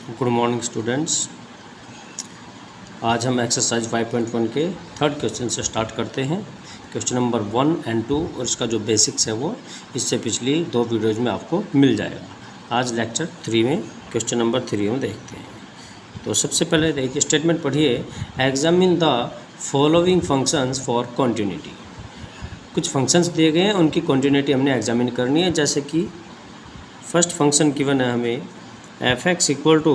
Good morning students. आज हम exercise 5.1 के थर्ड क्वेश्चन से स्टार्ट करते हैं। क्वेश्चन नंबर 1 और 2 और इसका जो बेसिक्स है वो इससे पिछली 2 वीडियोज़ में आपको मिल जाएगा। आज लेक्चर 3 में क्वेश्चन नंबर 3 में देखते हैं। तो सबसे पहले देखिए, स्टेटमेंट पढ़िए। Examine the following functions for continuity. कुछ फंक्शंस दिए गए हैं, उनकी कॉन्टिन्यूटी हमने एग्जामिन करनी है। जैसे कि फर्स्ट फंक्शन गिवन है हमें F x equal to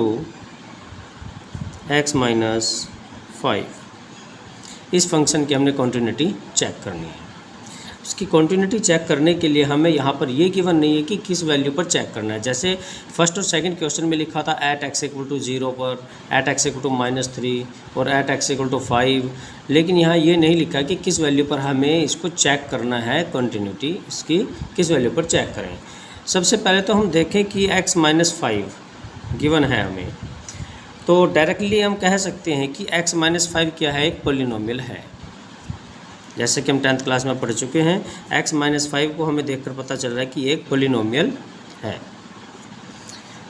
X minus 5। इस फंक्शन की हमने कॉन्टिन्यूटी चेक करनी है। उसकी कॉन्टिन्यूटी चेक करने के लिए हमें यहाँ पर ये गिवन नहीं है कि किस वैल्यू पर चेक करना है। जैसे फर्स्ट और सेकंड क्वेश्चन में लिखा था एट एक्स इक्वल टू 0 पर, एट एक्स इक्वल टू -3 और एट एक्स इक्वल टू 5, लेकिन यहाँ ये नहीं लिखा कि किस वैल्यू पर हमें इसको चेक करना है। कॉन्टिन्यूटी इसकी किस वैल्यू पर चेक करें। सबसे पहले तो हम देखें कि x माइनस 5 गिवन है हमें, तो डायरेक्टली हम कह सकते हैं कि x माइनस 5 क्या है, एक पोलिनोमियल है। जैसे कि हम 10th क्लास में पढ़ चुके हैं, x माइनस 5 को हमें देखकर पता चल रहा है कि एक पोलिनोमियल है।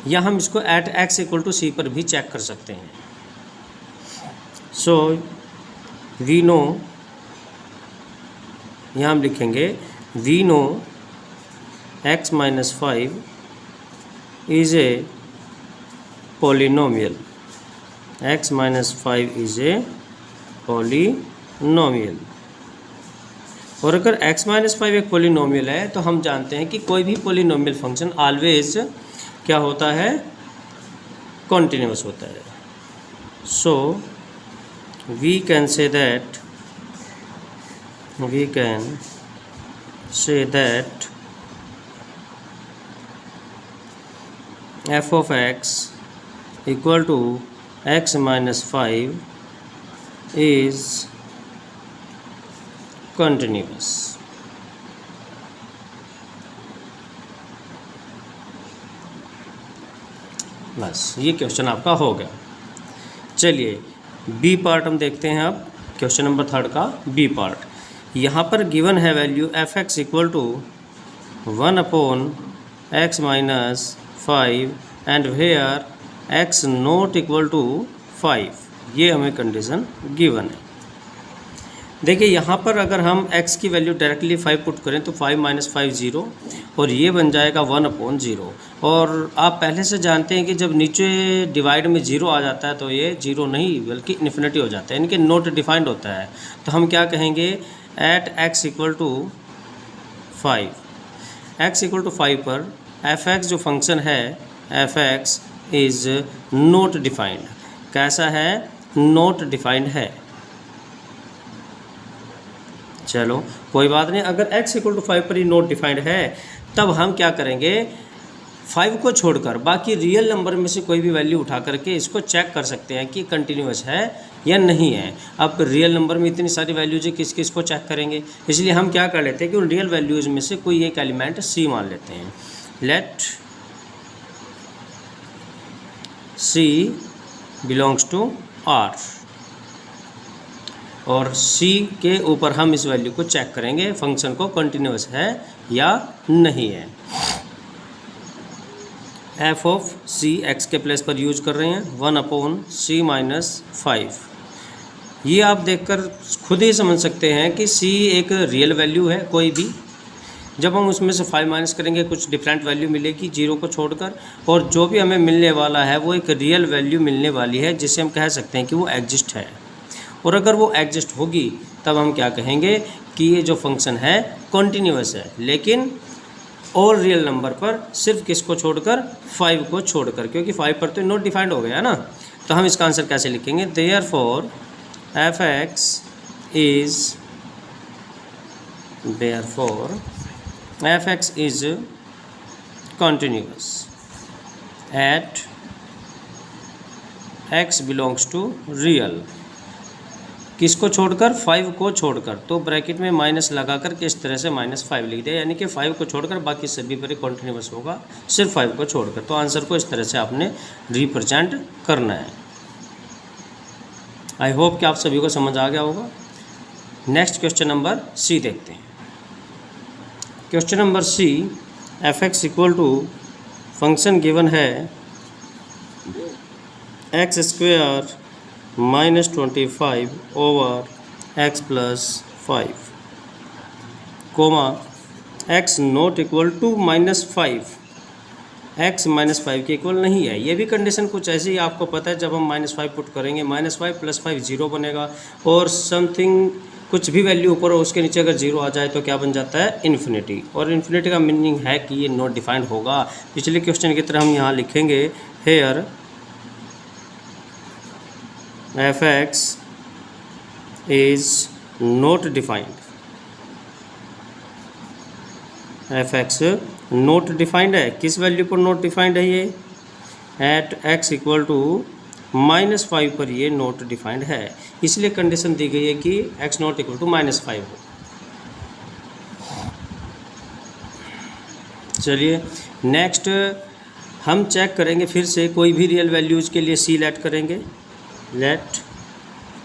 या हम इसको at x equal to c पर भी चेक कर सकते हैं। सो वी नो, यहाँ हम लिखेंगे we know x minus 5 is a polynomial. x minus 5 is a polynomial. और अगर x माइनस 5 एक पोलिनोमियल है तो हम जानते हैं कि कोई भी पोलिनोमियल फंक्शन ऑलवेज क्या होता है, कॉन्टिन्यूअस होता है। So we can say that f of x equal to x minus 5 is continuous. बस ये क्वेश्चन आपका हो गया। चलिए बी पार्ट हम देखते हैं अब। क्वेश्चन नंबर 3 का बी पार्ट। यहाँ पर गिवन है value F x equal to 1/x minus 5 and where x not equal to 5। ये हमें कंडीशन गिवन है। देखिए यहाँ पर अगर हम x की वैल्यू डायरेक्टली 5 पुट करें तो 5 माइनस 5 0 और ये बन जाएगा 1/0। और आप पहले से जानते हैं कि जब नीचे डिवाइड में 0 आ जाता है तो ये 0 नहीं बल्कि इन्फिनिटी हो जाता है, यानी कि नॉट डिफाइंड होता है। तो हम क्या कहेंगे, at x equal to 5, x equal to 5 पर एफ एक्स जो फंक्शन है F X is not defined. कैसा है, नॉट डिफाइंड है। चलो कोई बात नहीं, अगर x इक्वल टू 5 पर ही नॉट डिफाइंड है तब हम क्या करेंगे, 5 को छोड़कर बाकी रियल नंबर में से कोई भी वैल्यू उठा करके इसको चेक कर सकते हैं कि कंटिन्यूअस है या नहीं है। अब रियल नंबर में इतनी सारी वैल्यूज है, किस किस को चेक करेंगे, इसलिए हम क्या कर लेते हैं कि उन रियल वैल्यूज़ में से कोई एक एलिमेंट c मान लेते हैं। Let c belongs to r और c के ऊपर हम इस वैल्यू को चेक करेंगे फंक्शन को कंटिन्यूअस है या नहीं है। f ऑफ c x के प्लेस पर यूज कर रहे हैं 1/c माइनस 5। ये आप देखकर खुद ही समझ सकते हैं कि c एक रियल वैल्यू है कोई भी। जब हम उसमें से 5 माइनस करेंगे कुछ डिफरेंट वैल्यू मिलेगी 0 को छोड़कर, और जो भी हमें मिलने वाला है वो एक रियल वैल्यू मिलने वाली है जिसे हम कह सकते हैं कि वो एग्जिस्ट है। और अगर वो एग्जिस्ट होगी तब हम क्या कहेंगे कि ये जो फंक्शन है कॉन्टिन्यूअस है, लेकिन ऑल रियल नंबर पर सिर्फ किसको छोड़कर, 5 को छोड़कर, क्योंकि 5 पर तो नॉट डिफाइंड हो गया ना। तो हम इसका आंसर कैसे लिखेंगे, therefore F X is continuous at x belongs to real। किसको छोड़कर, 5 को छोड़कर। तो ब्रैकेट में माइनस लगा कर के इस तरह से -5 लिख दिया, यानी कि 5 को छोड़कर बाकी सभी पर कॉन्टिन्यूअस होगा, सिर्फ 5 को छोड़कर। तो आंसर को इस तरह से आपने रिप्रेजेंट करना है। आई होप कि आप सभी को समझ आ गया होगा। नेक्स्ट क्वेश्चन नंबर सी देखते हैं। Question number c, f x equal to function given है x square -25 over x plus 5 comma x not equal to -5, x -5 के इक्वल नहीं है। ये भी कंडीशन कुछ ऐसी ही आपको पता है, जब हम -5 पुट करेंगे -5 + 5 0 बनेगा, और समथिंग कुछ भी वैल्यू ऊपर हो उसके नीचे अगर 0 आ जाए तो क्या बन जाता है, इन्फिनिटी। और इन्फिनिटी का मीनिंग है कि ये नॉट डिफाइंड होगा। पिछले क्वेश्चन की तरह हम यहाँ लिखेंगे here F X is not defined, F X not defined है। किस वैल्यू पर नॉट डिफाइंड है ये, एट एक्स इक्वल टू -5 पर ये नॉट डिफाइंड है। इसलिए कंडीशन दी गई है कि एक्स नॉट इक्वल टू -5 हो। चलिए नेक्स्ट हम चेक करेंगे फिर से कोई भी रियल वैल्यूज़ के लिए सी लेट करेंगे, let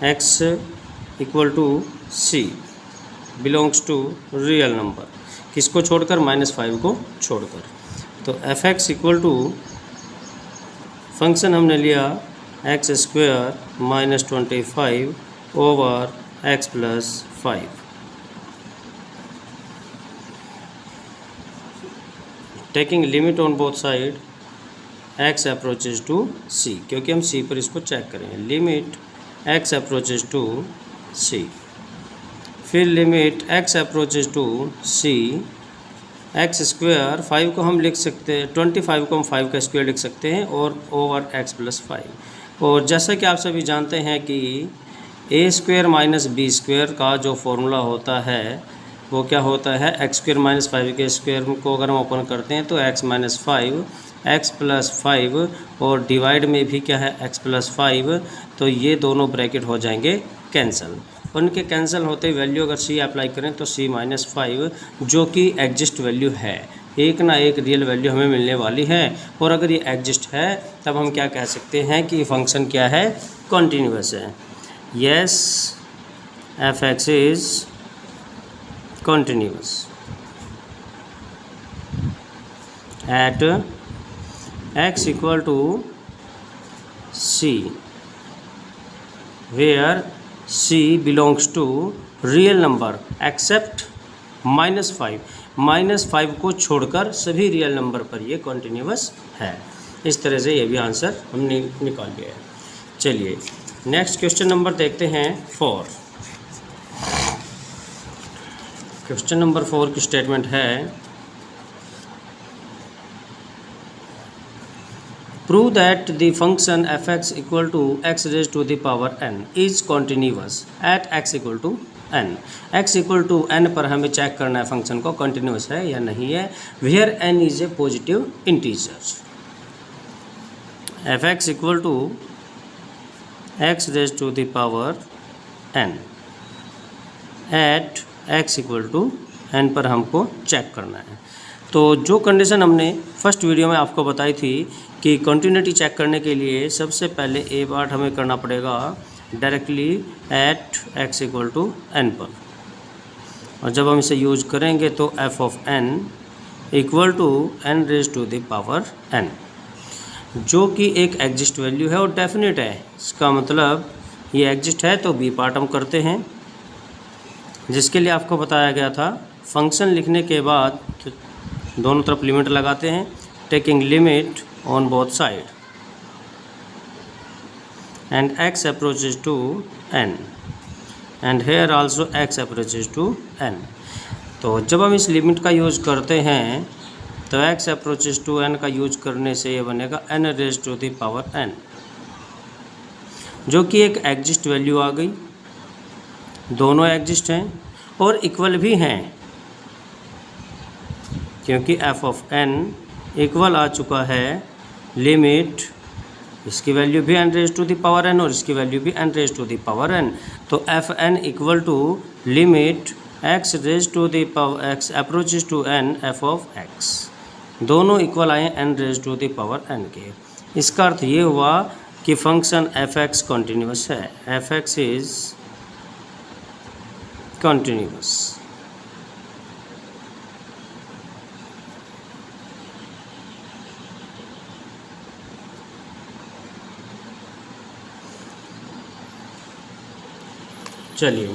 x equal to c belongs to real number, किसको छोड़कर, -5 को छोड़कर। तो f x equal to function हमने लिया x square -25 over x plus 5, taking limit on both side x approaches to c, क्योंकि हम सी पर इसको चेक करेंगे। Limit x approaches to c, फिर limit x approaches to c, x square 5 को हम लिख सकते हैं, 25 को हम 5 का स्क्वायर लिख सकते हैं, और ओवर एक्स प्लस 5। और जैसा कि आप सभी जानते हैं कि ए स्क्वायर माइनस बी स्क्वायर का जो फॉर्मूला होता है वो क्या होता है, एक्स स्क्वायर माइनस 5 के स्क्वायर को अगर हम ओपन करते हैं तो एक्स माइनस 5 एक्स प्लस 5, और डिवाइड में भी क्या है एक्स प्लस 5, तो ये दोनों ब्रैकेट हो जाएंगे कैंसिल। उनके कैंसिल होते वैल्यू अगर सी अप्लाई करें तो सी -5 जो कि एग्जिस्ट वैल्यू है, एक ना एक रियल वैल्यू हमें मिलने वाली है। और अगर ये एग्जिस्ट है तब हम क्या कह सकते हैं कि फंक्शन क्या है, कॉन्टीन्यूअस है। Yes F X is continuous at X equal to C where C belongs to real number except -5, -5 को छोड़कर सभी रियल नंबर पर ये कॉन्टीन्यूअस है। इस तरह से ये भी आंसर हमने निकाल लिया है। चलिए नेक्स्ट क्वेश्चन नंबर देखते हैं 4। क्वेश्चन नंबर 4 की स्टेटमेंट है, prove that the function f(x) equal to x raised to the power n is continuous at x equal to n। x equal to n पर हमें चेक करना है function को continuous है या नहीं है, where n is a positive integer। f(x) equal to x raised to the power n at x equal to n पर हमको चेक करना है। तो जो कंडीशन हमने फर्स्ट वीडियो में आपको बताई थी कि कंटिन्यूटी चेक करने के लिए सबसे पहले ए पार्ट हमें करना पड़ेगा directly at X equal to N पर, और जब हम इसे यूज करेंगे तो F of N equal to N raise to the power N, जो कि एक एग्जिस्ट वैल्यू है और डेफिनेट है। इसका मतलब ये एग्जिस्ट है, तो बी पार्ट हम करते हैं, जिसके लिए आपको बताया गया था फंक्शन लिखने के बाद दोनों तरफ लिमिट लगाते हैं, taking limit on both side and x approaches to n and here also x approaches to n। तो जब हम इस लिमिट का यूज करते हैं तो x approaches to n का यूज करने से ये बनेगा n raised to the power n, जो कि एक एग्जिस्ट वैल्यू आ गई। दोनों एग्जिस्ट हैं और इक्वल भी हैं, क्योंकि f ऑफ n इक्वल आ चुका है लिमिट, इसकी वैल्यू भी n raise to the power n और इसकी वैल्यू भी n raise to the power n। तो F N equal to limit x raise to the power x approaches to n f of x, दोनों equal आए n raise to the power n के। इसका अर्थ ये हुआ कि फंक्शन एफ एक्स कॉन्टीन्यूअस है, एफ एक्स इज कॉन्टीन्यूअस। चलिए